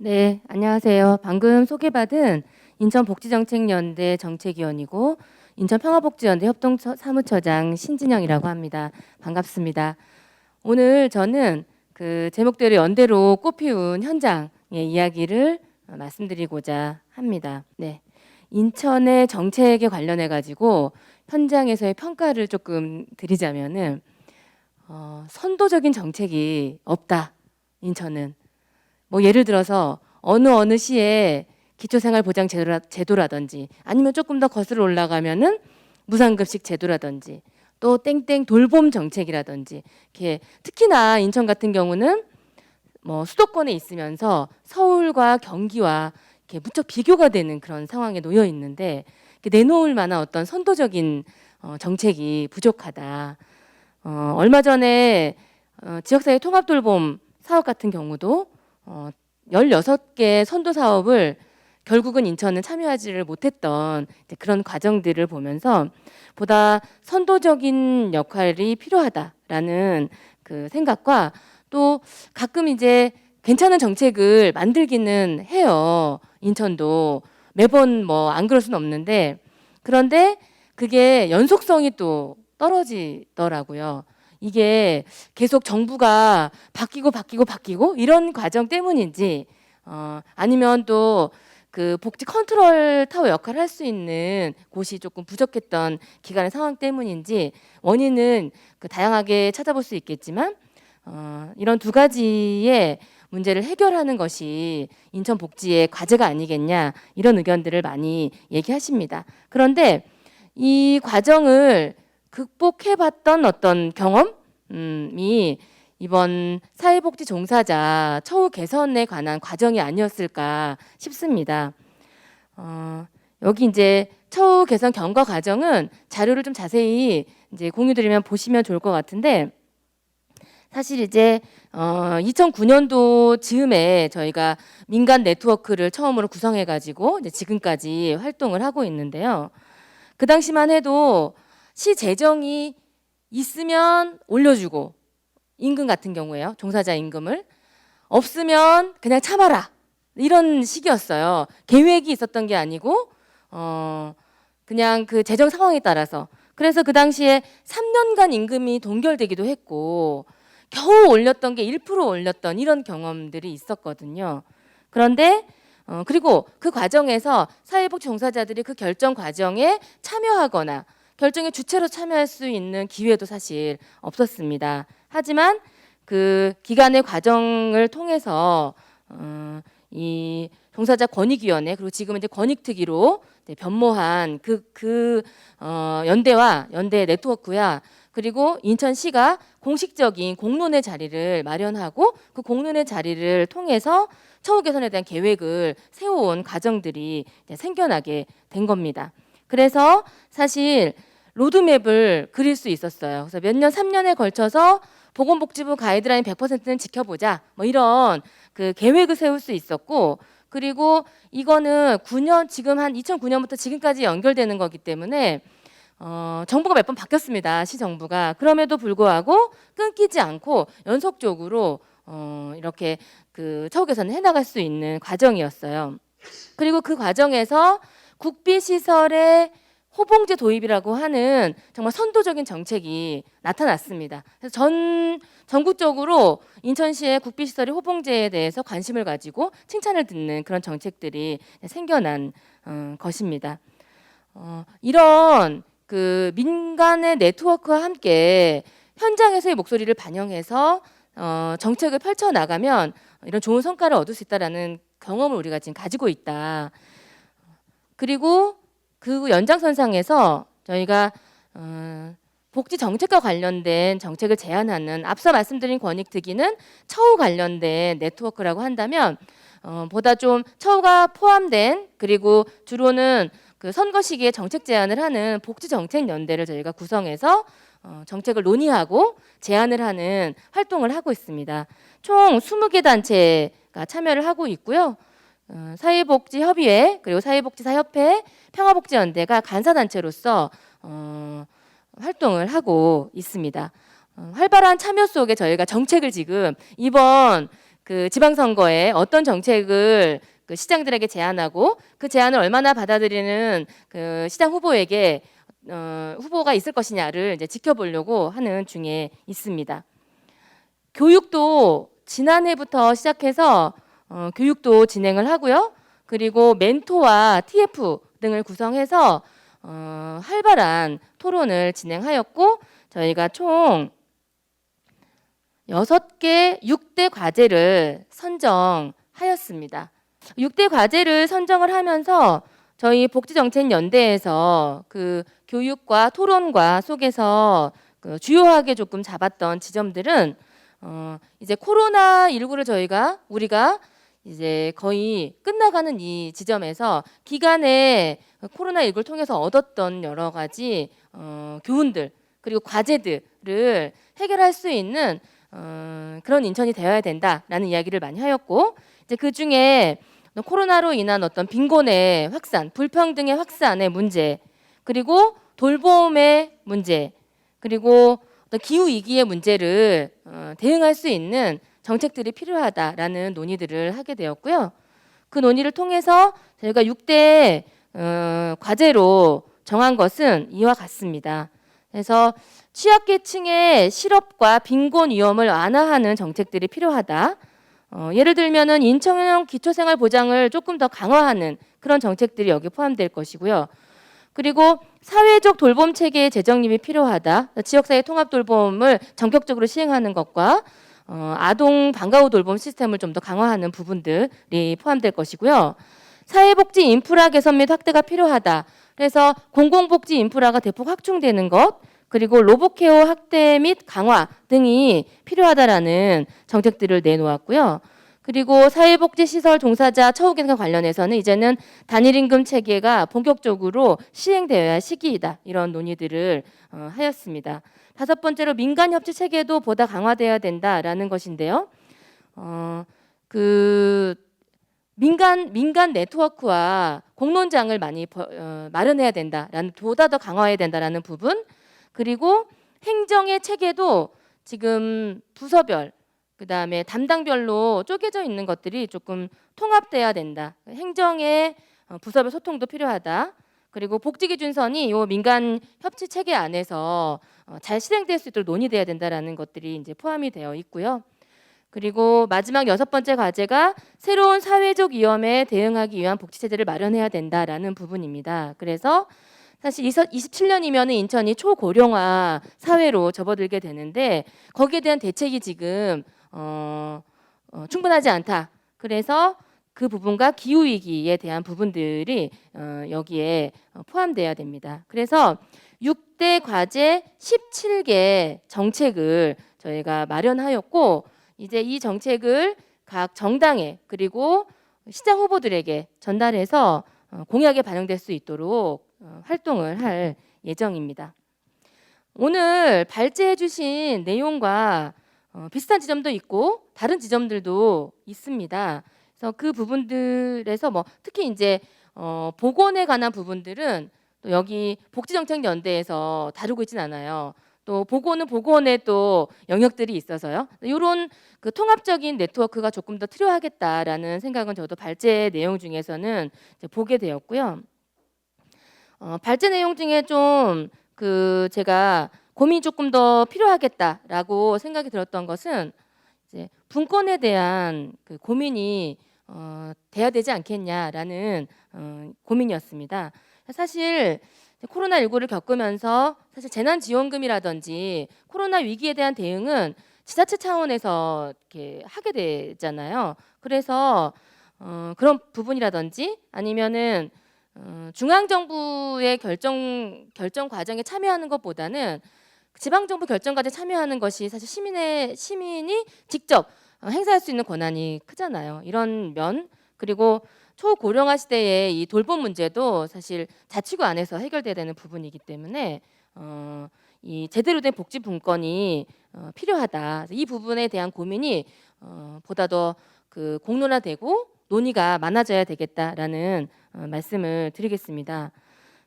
네, 안녕하세요. 방금 소개받은 인천복지정책연대 정책위원이고 인천평화복지연대 협동사무처장 신진영이라고 합니다. 반갑습니다. 오늘 저는 그 제목대로 연대로 꽃피운 현장의 이야기를 말씀드리고자 합니다. 네, 인천의 정책에 관련해 가지고 현장에서의 평가를 조금 드리자면은 선도적인 정책이 없다. 인천은. 뭐 예를 들어서 어느 시에 기초생활보장 제도라든지 아니면 조금 더 거슬러 올라가면은 무상급식 제도라든지 또 땡땡 돌봄 정책이라든지 이렇게 특히나 인천 같은 경우는 뭐 수도권에 있으면서 서울과 경기와 이렇게 무척 비교가 되는 그런 상황에 놓여 있는데 내놓을 만한 어떤 선도적인 정책이 부족하다. 얼마 전에 지역사회 통합돌봄 사업 같은 경우도 16개 선도 사업을 결국은 인천은 참여하지를 못했던 그런 과정들을 보면서 보다 선도적인 역할이 필요하다라는 그 생각과 또 가끔 이제 괜찮은 정책을 만들기는 해요. 인천도 매번 뭐 안 그럴 수는 없는데 그런데 그게 연속성이 또 떨어지더라고요. 이게 계속 정부가 바뀌고 이런 과정 때문인지 아니면 또 그 복지 컨트롤 타워 역할을 할 수 있는 곳이 조금 부족했던 기간의 상황 때문인지 원인은 그 다양하게 찾아볼 수 있겠지만 이런 두 가지의 문제를 해결하는 것이 인천 복지의 과제가 아니겠냐 이런 의견들을 많이 얘기하십니다. 그런데 이 과정을 극복해봤던 어떤 경험이 이번 사회복지 종사자 처우 개선에 관한 과정이 아니었을까 싶습니다. 여기 이제 처우 개선 경과 과정은 자료를 좀 자세히 이제 공유드리면 보시면 좋을 것 같은데 사실 이제 2009년도 즈음에 저희가 민간 네트워크를 처음으로 구성해가지고 이제 지금까지 활동을 하고 있는데요. 그 당시만 해도 시 재정이 있으면 올려주고 임금 같은 경우에요. 종사자 임금을 없으면 그냥 참아라 이런 식이었어요. 계획이 있었던 게 아니고 그냥 그 재정 상황에 따라서 그래서 그 당시에 3년간 임금이 동결되기도 했고 겨우 올렸던 게 1% 올렸던 이런 경험들이 있었거든요. 그런데 그리고 그 과정에서 사회복지 종사자들이 그 결정 과정에 참여하거나 결정의 주체로 참여할 수 있는 기회도 사실 없었습니다. 하지만 그 기간의 과정을 통해서 이 종사자 권익위원회 그리고 지금은 이제 권익특위로 변모한 연대와 연대 네트워크야 그리고 인천시가 공식적인 공론의 자리를 마련하고 그 공론의 자리를 통해서 처우 개선에 대한 계획을 세워온 과정들이 생겨나게 된 겁니다. 그래서 사실 로드맵을 그릴 수 있었어요. 그래서 몇 년, 3년에 걸쳐서 보건복지부 가이드라인 100%는 지켜보자. 뭐 이런 그 계획을 세울 수 있었고, 그리고 이거는 9년, 지금 한 2009년부터 지금까지 연결되는 거기 때문에 정부가 몇 번 바뀌었습니다. 시정부가. 그럼에도 불구하고 끊기지 않고 연속적으로 이렇게 그 처우 개선을 해나갈 수 있는 과정이었어요. 그리고 그 과정에서 국비시설의 호봉제 도입이라고 하는 정말 선도적인 정책이 나타났습니다. 그래서 전국적으로 인천시의 국비시설의 호봉제에 대해서 관심을 가지고 칭찬을 듣는 그런 정책들이 생겨난 것입니다. 이런 그 민간의 네트워크와 함께 현장에서의 목소리를 반영해서 정책을 펼쳐 나가면 이런 좋은 성과를 얻을 수 있다라는 경험을 우리가 지금 가지고 있다. 그리고 그 연장선상에서 저희가 복지 정책과 관련된 정책을 제안하는 앞서 말씀드린 권익특위는 처우 관련된 네트워크라고 한다면 보다 좀 처우가 포함된 그리고 주로는 그 선거 시기에 정책 제안을 하는 복지정책연대를 저희가 구성해서 정책을 논의하고 제안을 하는 활동을 하고 있습니다. 총 20개 단체가 참여를 하고 있고요. 사회복지협의회 그리고 사회복지사협회 평화복지연대가 간사단체로서 활동을 하고 있습니다. 활발한 참여 속에 저희가 정책을 지금 이번 그 지방선거에 어떤 정책을 그 시장들에게 제안하고 그 제안을 얼마나 받아들이는 그 시장 후보에게 후보가 있을 것이냐를 이제 지켜보려고 하는 중에 있습니다. 교육도 지난해부터 시작해서 교육도 진행을 하고요. 그리고 멘토와 TF 등을 구성해서 활발한 토론을 진행하였고 저희가 총 6개 6대 과제를 선정하였습니다. 6대 과제를 선정을 하면서 저희 복지정책연대에서 그 교육과 토론과 속에서 그 주요하게 조금 잡았던 지점들은 이제 코로나19를 우리가 이제 거의 끝나가는 이 지점에서 기간에 코로나19를 통해서 얻었던 여러 가지 교훈들 그리고 과제들을 해결할 수 있는 그런 인천이 되어야 된다라는 이야기를 많이 하였고 이제 그 중에 코로나로 인한 어떤 빈곤의 확산, 불평등의 확산의 문제, 그리고 돌봄의 문제, 그리고 어떤 기후 위기의 문제를 대응할 수 있는 정책들이 필요하다라는 논의들을 하게 되었고요. 그 논의를 통해서 저희가 6대 과제로 정한 것은 이와 같습니다. 그래서 취약계층의 실업과 빈곤 위험을 완화하는 정책들이 필요하다. 예를 들면은 인천형 기초생활보장을 조금 더 강화하는 그런 정책들이 여기 포함될 것이고요. 그리고 사회적 돌봄 체계의 재정립이 필요하다. 지역사회 통합 돌봄을 전격적으로 시행하는 것과 아동 방과 후 돌봄 시스템을 좀 더 강화하는 부분들이 포함될 것이고요. 사회복지 인프라 개선 및 확대가 필요하다. 그래서 공공복지 인프라가 대폭 확충되는 것, 그리고 로봇케어 확대 및 강화 등이 필요하다라는 정책들을 내놓았고요. 그리고 사회복지시설 종사자 처우 개선과 관련해서는 이제는 단일임금 체계가 본격적으로 시행되어야 할 시기이다. 이런 논의들을 하였습니다. 5번째로 민간협치 체계도 보다 강화되어야 된다라는 것인데요. 그 민간 네트워크와 공론장을 많이 마련해야 된다라는 보다 더 강화해야 된다라는 부분 그리고 행정의 체계도 지금 부서별 그다음에 담당별로 쪼개져 있는 것들이 조금 통합돼야 된다. 행정의 부서별 소통도 필요하다. 그리고 복지기준선이 요 민간 협치 체계 안에서 잘 실행될 수 있도록 논의돼야 된다라는 것들이 이제 포함이 되어 있고요. 그리고 마지막 6번째 과제가 새로운 사회적 위험에 대응하기 위한 복지체제를 마련해야 된다라는 부분입니다. 그래서 사실 27년이면 인천이 초고령화 사회로 접어들게 되는데 거기에 대한 대책이 지금 충분하지 않다. 그래서 그 부분과 기후 위기에 대한 부분들이 여기에 포함돼야 됩니다. 그래서 6대 과제 17개 정책을 저희가 마련하였고 이제 이 정책을 각 정당에 그리고 시장 후보들에게 전달해서 공약에 반영될 수 있도록 활동을 할 예정입니다. 오늘 발제해 주신 내용과 비슷한 지점도 있고 다른 지점들도 있습니다. 그래서 그 부분들에서 뭐 특히 이제 보건에 관한 부분들은 또 여기 복지정책연대에서 다루고 있진 않아요. 또 보건은 보건에 또 영역들이 있어서요. 이런 그 통합적인 네트워크가 조금 더 필요하겠다라는 생각은 저도 발제 내용 중에서는 이제 보게 되었고요. 발제 내용 중에 좀 그 제가 고민이 조금 더 필요하겠다라고 생각이 들었던 것은 이제 분권에 대한 그 고민이 돼야 되지 않겠냐라는 고민이었습니다. 사실 코로나19를 겪으면서 사실 재난지원금이라든지 코로나 위기에 대한 대응은 지자체 차원에서 이렇게 하게 되잖아요. 그래서 그런 부분이라든지 아니면은 중앙 정부의 결정 과정에 참여하는 것보다는 지방 정부 결정 과정에 참여하는 것이 사실 시민이 직접 행사할 수 있는 권한이 크잖아요. 이런 면 그리고 초고령화 시대의 이 돌봄 문제도 사실 자치구 안에서 해결돼야 되는 부분이기 때문에 이 제대로 된 복지 분권이 필요하다. 이 부분에 대한 고민이 보다 더 그 공론화되고 논의가 많아져야 되겠다라는 말씀을 드리겠습니다.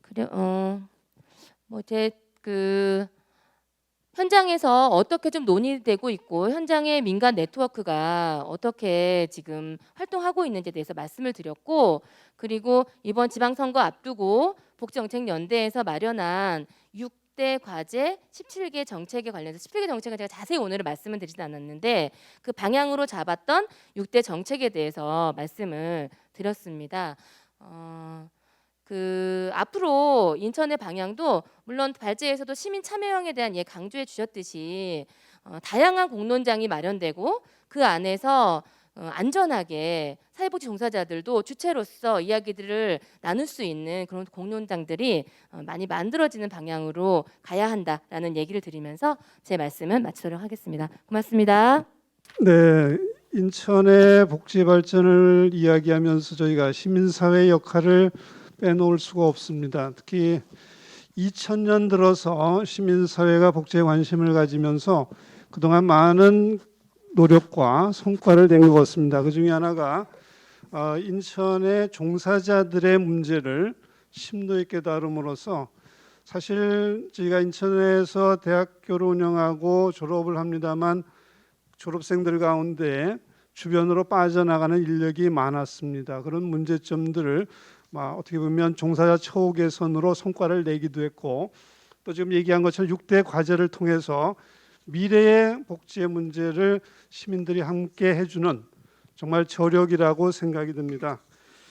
그래 뭐 이제 그 현장에서 어떻게 좀 논의되고 있고 현장의 민간 네트워크가 어떻게 지금 활동하고 있는지에 대해서 말씀을 드렸고, 그리고 이번 지방선거 앞두고 복지정책연대에서 마련한 6대 과제 17개 정책에 관련해서 17개 정책은 제가 자세히 오늘은 말씀을 드리진 않았는데 그 방향으로 잡았던 6대 정책에 대해서 말씀을 드렸습니다. 그 앞으로 인천의 방향도 물론 발제에서도 시민 참여형에 대한 예 강조해 주셨듯이 다양한 공론장이 마련되고 그 안에서 안전하게 사회복지 종사자들도 주체로서 이야기들을 나눌 수 있는 그런 공론장들이 많이 만들어지는 방향으로 가야 한다라는 얘기를 드리면서 제 말씀은 마치도록 하겠습니다. 고맙습니다. 네, 인천의 복지 발전을 이야기하면서 저희가 시민사회 역할을 빼놓을 수가 없습니다. 특히 2000년 들어서 시민사회가 복지에 관심을 가지면서 그동안 많은 노력과 성과를 낸 것 같습니다. 그 중에 하나가 인천의 종사자들의 문제를 심도 있게 다룸으로써 사실 저희가 인천에서 대학교를 운영하고 졸업을 합니다만 졸업생들 가운데 주변으로 빠져나가는 인력이 많았습니다. 그런 문제점들을 어떻게 보면 종사자 처우 개선으로 성과를 내기도 했고, 또 지금 얘기한 것처럼 6대 과제를 통해서 미래의 복지의 문제를 시민들이 함께 해주는 정말 저력이라고 생각이 듭니다.